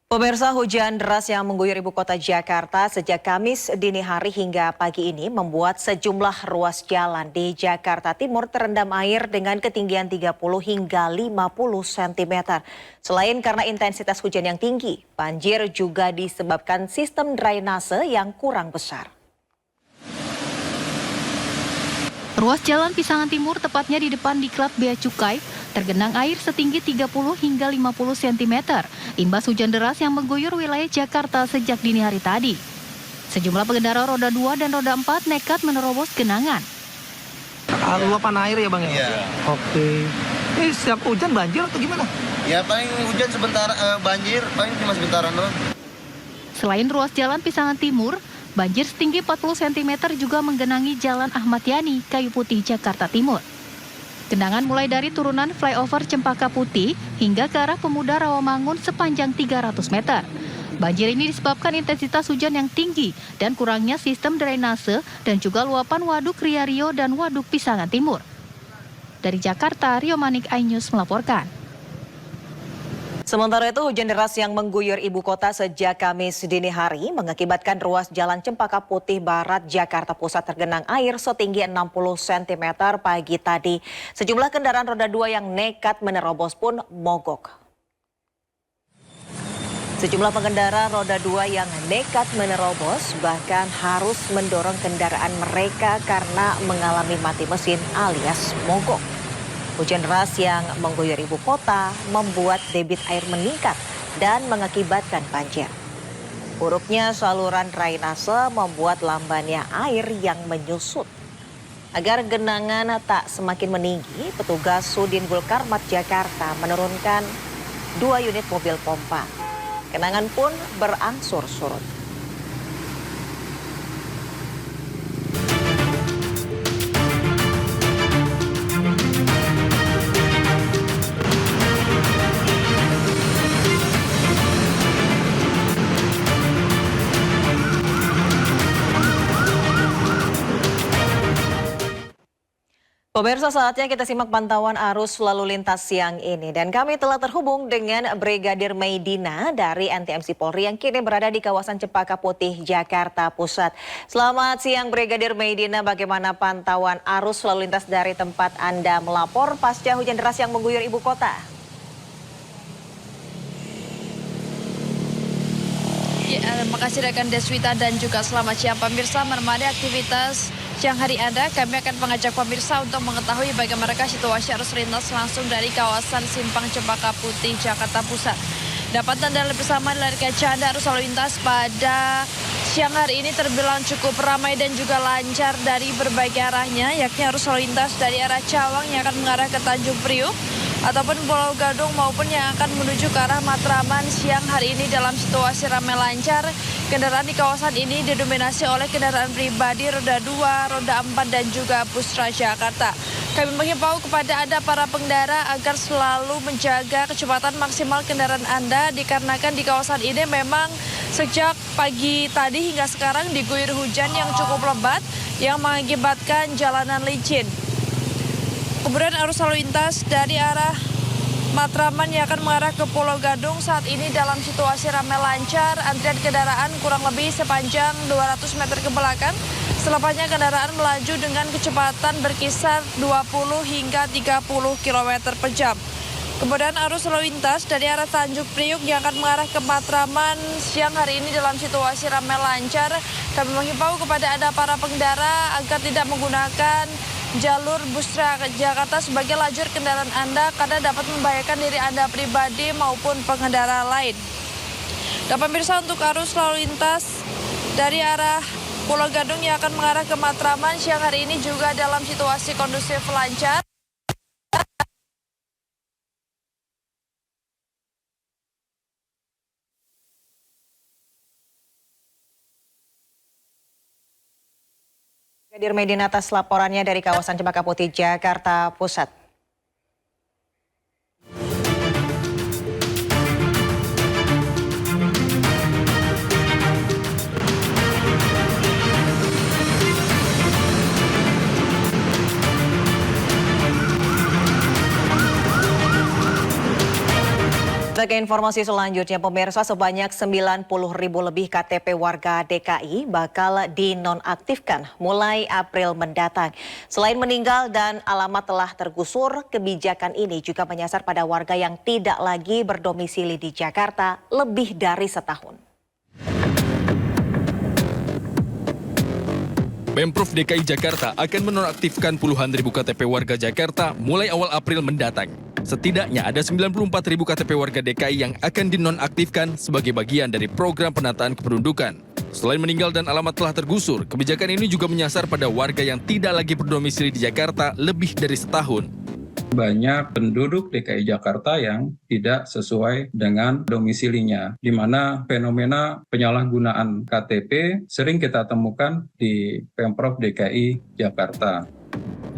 Pemirsa, hujan deras yang mengguyur ibu kota Jakarta sejak Kamis dini hari hingga pagi ini membuat sejumlah ruas jalan di Jakarta Timur terendam air dengan ketinggian 30 hingga 50 cm. Selain karena intensitas hujan yang tinggi, banjir juga disebabkan sistem drainase yang kurang besar. Ruas Jalan Pisangan Timur, tepatnya di depan Diklat Bea Cukai, tergenang air setinggi 30 hingga 50 cm, imbas hujan deras yang mengguyur wilayah Jakarta sejak dini hari tadi. Sejumlah pengendara roda 2 dan roda 4 nekat menerobos genangan. Luapan air ya Bang ya? Iya. Oke. Ini setiap hujan banjir atau gimana? Ya paling hujan sebentar, banjir paling cuma sebentaran doang. Selain ruas Jalan Pisangan Timur, banjir setinggi 40 cm juga menggenangi Jalan Ahmad Yani, Kayu Putih, Jakarta Timur. Genangan mulai dari turunan flyover Cempaka Putih hingga ke arah Pemuda Rawamangun sepanjang 300 meter. Banjir ini disebabkan intensitas hujan yang tinggi dan kurangnya sistem drainase dan juga luapan Waduk Riario dan Waduk Pisangan Timur. Dari Jakarta, Rio Manik, iNews melaporkan. Sementara itu, hujan deras yang mengguyur ibu kota sejak Kamis dini hari mengakibatkan ruas Jalan Cempaka Putih Barat, Jakarta Pusat tergenang air setinggi 60 cm pagi tadi. Sejumlah kendaraan roda 2 yang nekat menerobos pun mogok. Sejumlah pengendara roda 2 yang nekat menerobos bahkan harus mendorong kendaraan mereka karena mengalami mati mesin alias mogok. Hujan deras yang mengguyur ibu kota membuat debit air meningkat dan mengakibatkan banjir. Buruknya saluran drainase membuat lambannya air yang menyusut. Agar genangan tak semakin meninggi, petugas Sudin Gulkarmat Jakarta menurunkan 2 unit mobil pompa. Genangan pun berangsur surut. Pemirsa, saatnya kita simak pantauan arus lalu lintas siang ini. Dan kami telah terhubung dengan Brigadir Maidina dari NTMC Polri yang kini berada di kawasan Cempaka Putih, Jakarta Pusat. Selamat siang Brigadir Maidina, bagaimana pantauan arus lalu lintas dari tempat Anda melapor pasca hujan deras yang mengguyur ibu kota? Ya, terima kasih rekan Deswita dan juga selamat siang pemirsa. Menemani aktivitas siang hari Anda, kami akan mengajak pemirsa untuk mengetahui bagaimana situasi arus lintas langsung dari kawasan Simpang Cempaka Putih, Jakarta Pusat. Dapat Anda lihat bersama dari kaca Anda arus lalu lintas pada siang hari ini terbilang cukup ramai dan juga lancar dari berbagai arahnya, yakni arus lalu lintas dari arah Cawang yang akan mengarah ke Tanjung Priuk ataupun Pulau Gadung maupun yang akan menuju ke arah Matraman siang hari ini dalam situasi ramai lancar. Kendaraan di kawasan ini didominasi oleh kendaraan pribadi roda 2, roda 4 dan juga bus Transjakarta. Kami menghimbau kepada Anda para pengendara agar selalu menjaga kecepatan maksimal kendaraan Anda dikarenakan di kawasan ini memang sejak pagi tadi hingga sekarang diguyur hujan yang cukup lebat yang mengakibatkan jalanan licin. Kemudian arus lalu lintas dari arah Matraman yang akan mengarah ke Pulau Gadung saat ini dalam situasi ramai lancar. Antrian kendaraan kurang lebih sepanjang 200 meter ke belakang. Selepasnya kendaraan melaju dengan kecepatan berkisar 20 hingga 30 km per jam. Kemudian arus lalu lintas dari arah Tanjung Priuk yang akan mengarah ke Matraman siang hari ini dalam situasi ramai lancar. Kami menghimbau kepada Anda para pengendara agar tidak menggunakan jalur bus Jakarta sebagai lajur kendaraan Anda karena dapat membahayakan diri Anda pribadi maupun pengendara lain. Dan pemirsa, untuk arus lalu lintas dari arah Pulau Gadung yang akan mengarah ke Matraman siang hari ini juga dalam situasi kondusif lancar. Brigadir Maidina atas laporannya dari kawasan Cempaka Putih, Jakarta Pusat. Kita ke informasi selanjutnya, pemirsa, sebanyak 90.000 lebih KTP warga DKI bakal dinonaktifkan mulai April mendatang. Selain meninggal dan alamat telah tergusur, kebijakan ini juga menyasar pada warga yang tidak lagi berdomisili di Jakarta lebih dari setahun. Pemprov DKI Jakarta akan menonaktifkan puluhan ribu KTP warga Jakarta mulai awal April mendatang. Setidaknya ada 94.000 KTP warga DKI yang akan dinonaktifkan sebagai bagian dari program penataan kependudukan. Selain meninggal dan alamat telah tergusur, kebijakan ini juga menyasar pada warga yang tidak lagi berdomisili di Jakarta lebih dari setahun. Banyak penduduk DKI Jakarta yang tidak sesuai dengan domisilinya, di mana fenomena penyalahgunaan KTP sering kita temukan di Pemprov DKI Jakarta.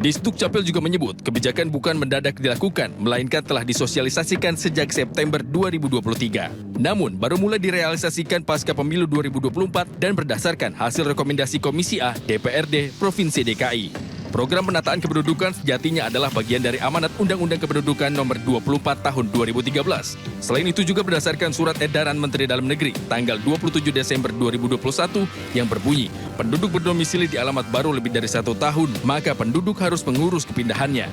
Disduk Capil juga menyebut kebijakan bukan mendadak dilakukan, melainkan telah disosialisasikan sejak September 2023. Namun, baru mulai direalisasikan pasca pemilu 2024 dan berdasarkan hasil rekomendasi Komisi A DPRD Provinsi DKI. Program penataan kependudukan sejatinya adalah bagian dari amanat Undang-Undang Kependudukan Nomor 24 Tahun 2013. Selain itu juga berdasarkan Surat Edaran Menteri Dalam Negeri tanggal 27 Desember 2021 yang berbunyi, penduduk berdomisili di alamat baru lebih dari 1 tahun, maka penduduk harus mengurus kepindahannya.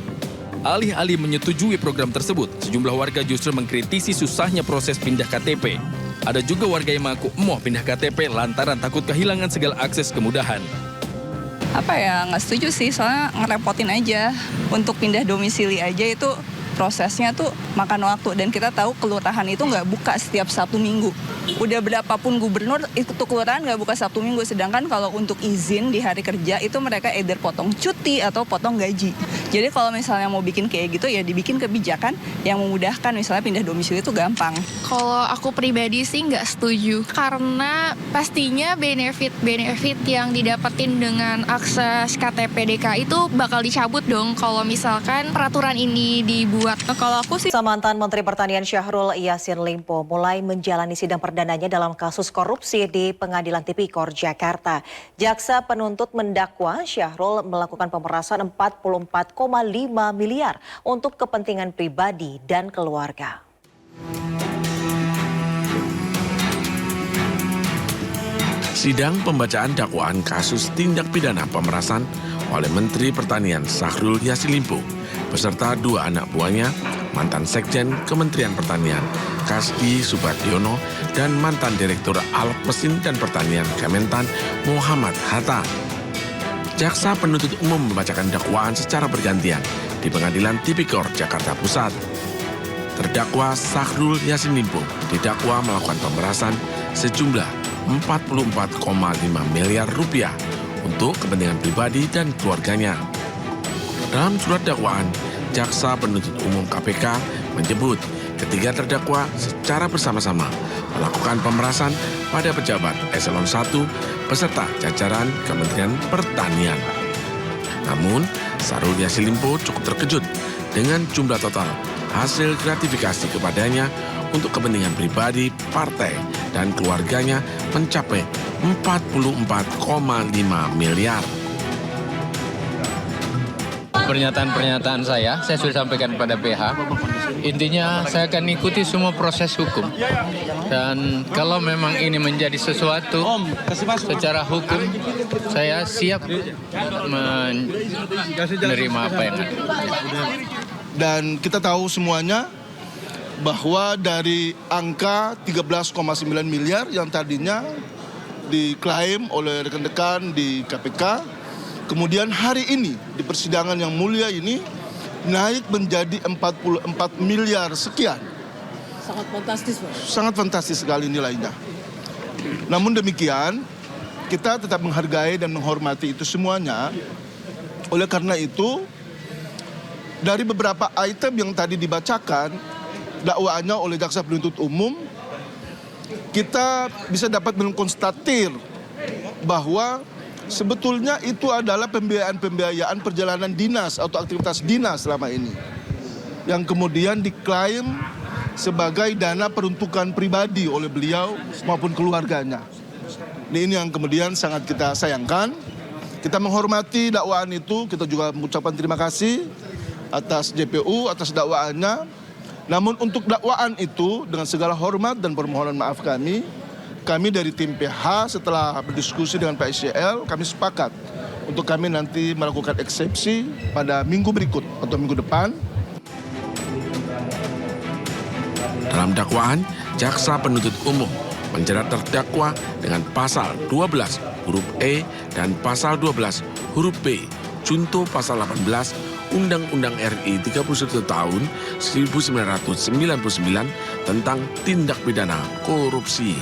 Alih-alih menyetujui program tersebut, sejumlah warga justru mengkritisi susahnya proses pindah KTP. Ada juga warga yang mengaku emoh pindah KTP lantaran takut kehilangan segala akses kemudahan. Nggak setuju sih, soalnya ngerepotin aja. Untuk pindah domisili aja itu prosesnya tuh makan waktu, dan kita tahu kelurahan itu nggak buka setiap Sabtu Minggu. Udah berapapun gubernur, itu kelurahan nggak buka Sabtu Minggu, sedangkan kalau untuk izin di hari kerja itu mereka either potong cuti atau potong gaji. Jadi kalau misalnya mau bikin kayak gitu ya dibikin kebijakan yang memudahkan, misalnya pindah domisili itu gampang. Kalau aku pribadi sih nggak setuju, karena pastinya benefit yang didapetin dengan akses KTP DKI itu bakal dicabut dong kalau misalkan peraturan ini dibuat. Kalau aku sih, Mantan Menteri Pertanian Syahrul Yassin Limpo mulai menjalani sidang perdananya dalam kasus korupsi di Pengadilan Tipikor Jakarta. Jaksa penuntut mendakwa Syahrul melakukan pemerasan 44,5 miliar untuk kepentingan pribadi dan keluarga. Sidang pembacaan dakwaan kasus tindak pidana pemerasan oleh Menteri Pertanian Syahrul Yassin Limpo beserta 2 anak buahnya, mantan Sekjen Kementerian Pertanian Kasdi Subardiono dan mantan Direktur Alat Mesin dan Pertanian Kementan Muhammad Hatta. Jaksa penuntut umum membacakan dakwaan secara bergantian di Pengadilan Tipikor Jakarta Pusat. Terdakwa Syahrul Yassin Limpo didakwa melakukan pemerasan sejumlah 44,5 miliar rupiah untuk kepentingan pribadi dan keluarganya. Dalam surat dakwaan, Jaksa Penuntut Umum KPK menyebut ketiga terdakwa secara bersama-sama melakukan pemerasan pada pejabat eselon 1 beserta jajaran Kementerian Pertanian. Namun, Syahrul Yassin Limpo cukup terkejut dengan jumlah total hasil gratifikasi kepadanya untuk kepentingan pribadi, partai, dan keluarganya mencapai 44,5 miliar. Pernyataan-pernyataan saya sudah sampaikan kepada PH. Intinya saya akan ikuti semua proses hukum. Dan kalau memang ini menjadi sesuatu secara hukum, saya siap menerima apa yang ada. Dan kita tahu semuanya bahwa dari angka 13,9 miliar yang tadinya diklaim oleh rekan-rekan di KPK, kemudian hari ini di persidangan yang mulia ini naik menjadi 44 miliar sekian. Sangat fantastis, Pak. Sangat fantastis sekali nilainya. Namun demikian, kita tetap menghargai dan menghormati itu semuanya. Oleh karena itu, dari beberapa item yang tadi dibacakan dakwaannya oleh Jaksa Penuntut Umum, kita bisa dapat mengkonstatir bahwa sebetulnya itu adalah pembiayaan perjalanan dinas atau aktivitas dinas selama ini, yang kemudian diklaim sebagai dana peruntukan pribadi oleh beliau maupun keluarganya. Ini yang kemudian sangat kita sayangkan. Kita menghormati dakwaan itu, kita juga mengucapkan terima kasih atas JPU, atas dakwaannya. Namun untuk dakwaan itu dengan segala hormat dan permohonan maaf kami dari tim PH setelah berdiskusi dengan Pak SCL, kami sepakat untuk kami nanti melakukan eksepsi pada minggu berikut atau minggu depan. Dalam dakwaan, jaksa penuntut umum menjerat terdakwa dengan pasal 12 huruf E dan pasal 12 huruf B, junto pasal 18 Undang-Undang RI 31 tahun 1999 tentang tindak pidana korupsi.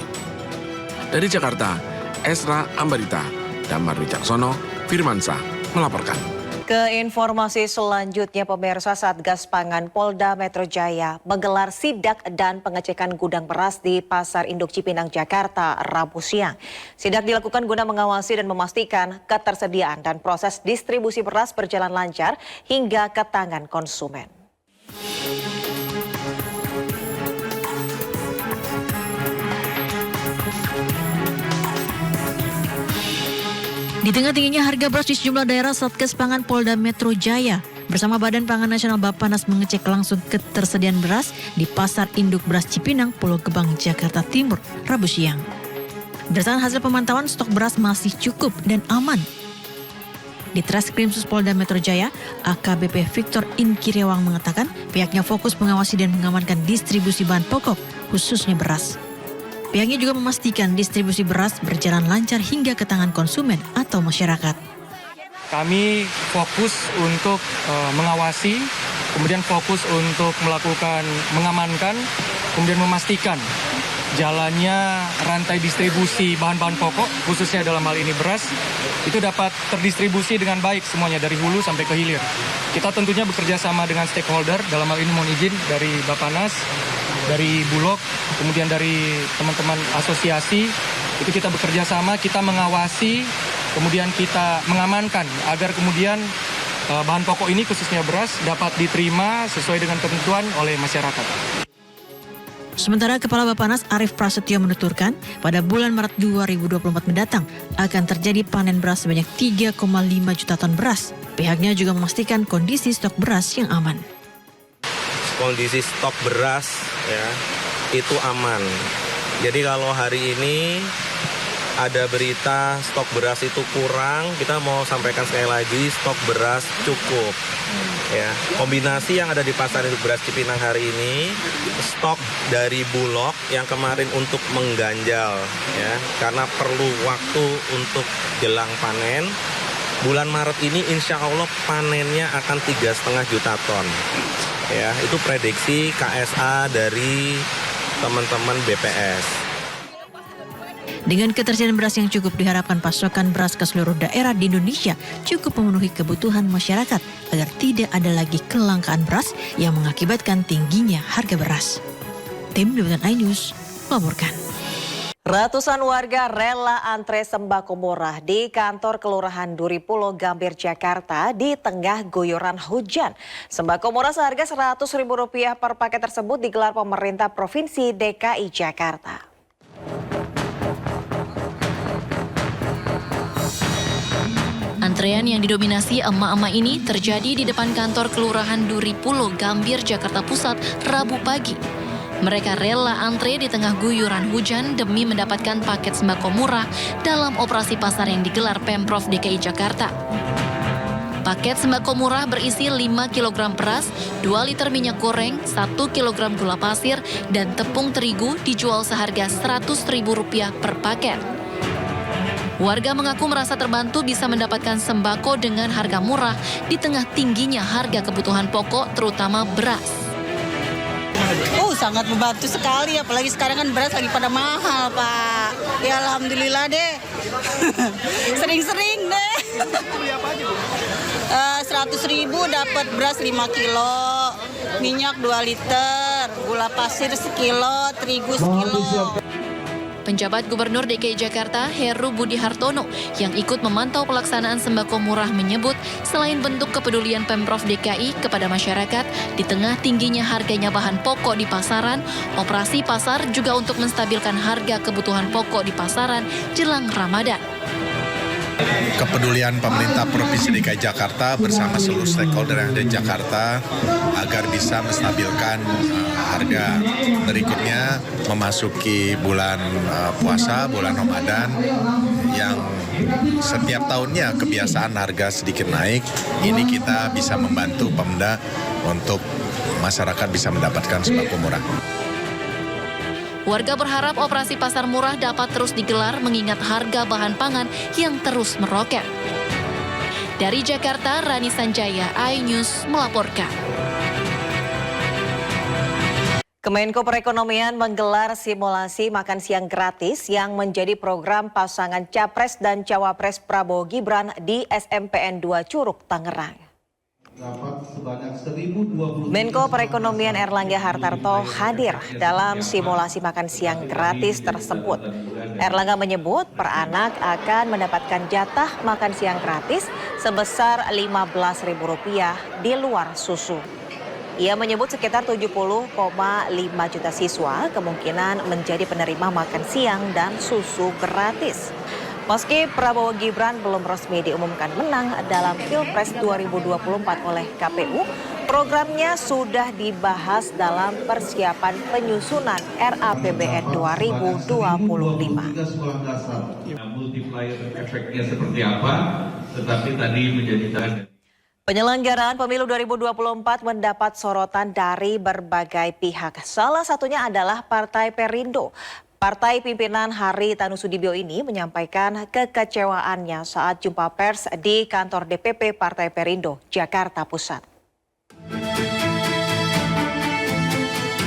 Dari Jakarta, Esra Ambarita, Damar Wicaksono, Firmansyah melaporkan. Ke informasi selanjutnya, pemirsa, Satgas Pangan Polda Metro Jaya menggelar sidak dan pengecekan gudang beras di Pasar Induk Cipinang, Jakarta, Rabu siang. Sidak dilakukan guna mengawasi dan memastikan ketersediaan dan proses distribusi beras berjalan lancar hingga ke tangan konsumen. Di tengah tingginya harga beras di sejumlah daerah, Satgas Pangan Polda Metro Jaya bersama Badan Pangan Nasional Bappenas mengecek langsung ketersediaan beras di Pasar Induk Beras Cipinang, Pulau Gebang, Jakarta Timur, Rabu siang. Berdasarkan hasil pemantauan, stok beras masih cukup dan aman. Di Treskrimsus Polda Metro Jaya, AKBP Victor Inkiriawang mengatakan pihaknya fokus mengawasi dan mengamankan distribusi bahan pokok, khususnya beras. Pihaknya juga memastikan distribusi beras berjalan lancar hingga ke tangan konsumen atau masyarakat. Kami fokus untuk mengawasi, kemudian fokus untuk melakukan mengamankan, kemudian memastikan jalannya rantai distribusi bahan-bahan pokok, khususnya dalam hal ini beras, itu dapat terdistribusi dengan baik semuanya dari hulu sampai ke hilir. Kita tentunya bekerja sama dengan stakeholder, dalam hal ini mohon izin dari Bappenas, dari Bulog, kemudian dari teman-teman asosiasi, itu kita bekerja sama, kita mengawasi, kemudian kita mengamankan agar kemudian bahan pokok ini khususnya beras dapat diterima sesuai dengan ketentuan oleh masyarakat. Sementara Kepala Bappenas Arief Prasetyo menuturkan pada bulan Maret 2024 mendatang akan terjadi panen beras sebanyak 3,5 juta ton beras. Pihaknya juga memastikan kondisi stok beras yang aman. Kondisi stok beras ya itu aman. Jadi kalau hari ini ada berita stok beras itu kurang, kita mau sampaikan sekali lagi stok beras cukup. Ya, kombinasi yang ada di Pasar Induk Beras Cipinang hari ini, stok dari Bulog yang kemarin untuk mengganjal ya, karena perlu waktu untuk jelang panen. Bulan Maret ini insya Allah panennya akan 3,5 juta ton. Ya, itu prediksi KSA dari teman-teman BPS. Dengan ketersediaan beras yang cukup, diharapkan pasokan beras ke seluruh daerah di Indonesia cukup memenuhi kebutuhan masyarakat agar tidak ada lagi kelangkaan beras yang mengakibatkan tingginya harga beras. Tim Liputan iNews melaporkan. Ratusan warga rela antre sembako murah di kantor Kelurahan Duripulo, Gambir, Jakarta di tengah guyuran hujan. Sembako murah seharga Rp100.000 per paket tersebut digelar pemerintah Provinsi DKI Jakarta. Antrean yang didominasi emak-emak ini terjadi di depan kantor Kelurahan Duripulo, Gambir, Jakarta Pusat, Rabu pagi. Mereka rela antre di tengah guyuran hujan demi mendapatkan paket sembako murah dalam operasi pasar yang digelar Pemprov DKI Jakarta. Paket sembako murah berisi 5 kg beras, 2 liter minyak goreng, 1 kg gula pasir, dan tepung terigu dijual seharga Rp100.000 per paket. Warga mengaku merasa terbantu bisa mendapatkan sembako dengan harga murah di tengah tingginya harga kebutuhan pokok, terutama beras. Sangat membantu sekali, apalagi sekarang kan beras lagi pada mahal, Pak. Ya alhamdulillah deh. Sering-sering deh. Beli apa aja, Bu? 100.000 dapat beras 5 kilo, minyak 2 liter, gula pasir sekilo, terigu sekilo. Penjabat Gubernur DKI Jakarta, Heru Budi Hartono, yang ikut memantau pelaksanaan sembako murah menyebut, selain bentuk kepedulian Pemprov DKI kepada masyarakat, di tengah tingginya harganya bahan pokok di pasaran, operasi pasar juga untuk menstabilkan harga kebutuhan pokok di pasaran jelang Ramadan. Kepedulian pemerintah Provinsi DKI Jakarta bersama seluruh stakeholder yang ada di Jakarta agar bisa menstabilkan harga. Berikutnya memasuki bulan puasa, bulan Ramadan yang setiap tahunnya kebiasaan harga sedikit naik. Ini kita bisa membantu Pemda untuk masyarakat bisa mendapatkan sembako murah. Warga berharap operasi pasar murah dapat terus digelar mengingat harga bahan pangan yang terus meroket. Dari Jakarta, Rani Sanjaya, iNews melaporkan. Kemenko Perekonomian menggelar simulasi makan siang gratis yang menjadi program pasangan Capres dan Cawapres Prabowo Gibran di SMPN 2 Curug, Tangerang. Menko Perekonomian Erlangga Hartarto hadir dalam simulasi makan siang gratis tersebut. Erlangga menyebut per anak akan mendapatkan jatah makan siang gratis sebesar Rp15.000 di luar susu. Ia menyebut sekitar 70,5 juta siswa kemungkinan menjadi penerima makan siang dan susu gratis. Meski Prabowo Gibran belum resmi diumumkan menang dalam Pilpres 2024 oleh KPU, programnya sudah dibahas dalam persiapan penyusunan RAPBN 2025. Multiplier efeknya seperti apa, tetapi tadi menjadi target. Penyelenggaraan pemilu 2024 mendapat sorotan dari berbagai pihak. Salah satunya adalah Partai Perindo. Partai pimpinan Hari Tanu Sudibyo ini menyampaikan kekecewaannya saat jumpa pers di kantor DPP Partai Perindo, Jakarta Pusat.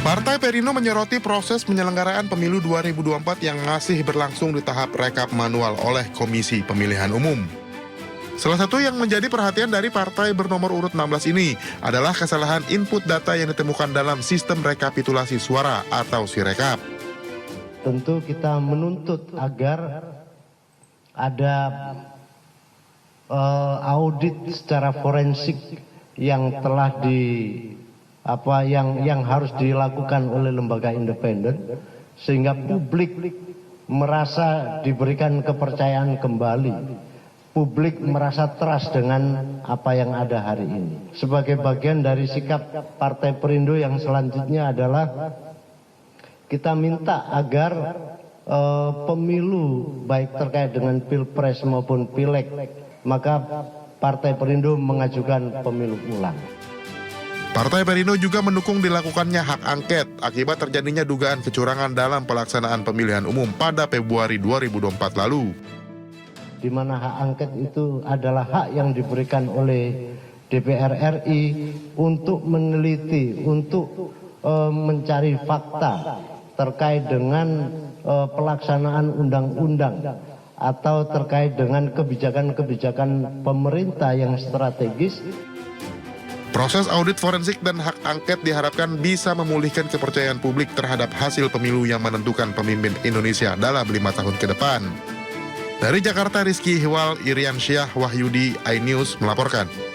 Partai Perindo menyoroti proses penyelenggaraan pemilu 2024 yang masih berlangsung di tahap rekap manual oleh Komisi Pemilihan Umum. Salah satu yang menjadi perhatian dari partai bernomor urut 16 ini adalah kesalahan input data yang ditemukan dalam sistem rekapitulasi suara atau Sirekap. Tentu kita menuntut agar ada audit secara forensik yang telah yang harus dilakukan oleh lembaga independen sehingga publik merasa diberikan kepercayaan kembali. Publik merasa trust dengan apa yang ada hari ini. Sebagai bagian dari sikap Partai Perindo yang selanjutnya adalah kita minta agar pemilu baik terkait dengan Pilpres maupun Pileg, maka Partai Perindo mengajukan pemilu ulang. Partai Perindo juga mendukung dilakukannya hak angket akibat terjadinya dugaan kecurangan dalam pelaksanaan pemilihan umum pada Februari 2024 lalu. Di mana hak angket itu adalah hak yang diberikan oleh DPR RI untuk meneliti, untuk mencari fakta terkait dengan pelaksanaan undang-undang atau terkait dengan kebijakan-kebijakan pemerintah yang strategis. Proses audit forensik dan hak angket diharapkan bisa memulihkan kepercayaan publik terhadap hasil pemilu yang menentukan pemimpin Indonesia dalam 5 tahun ke depan. Dari Jakarta, Rizky Ihwal, Irian Syah Wahyudi, iNews melaporkan.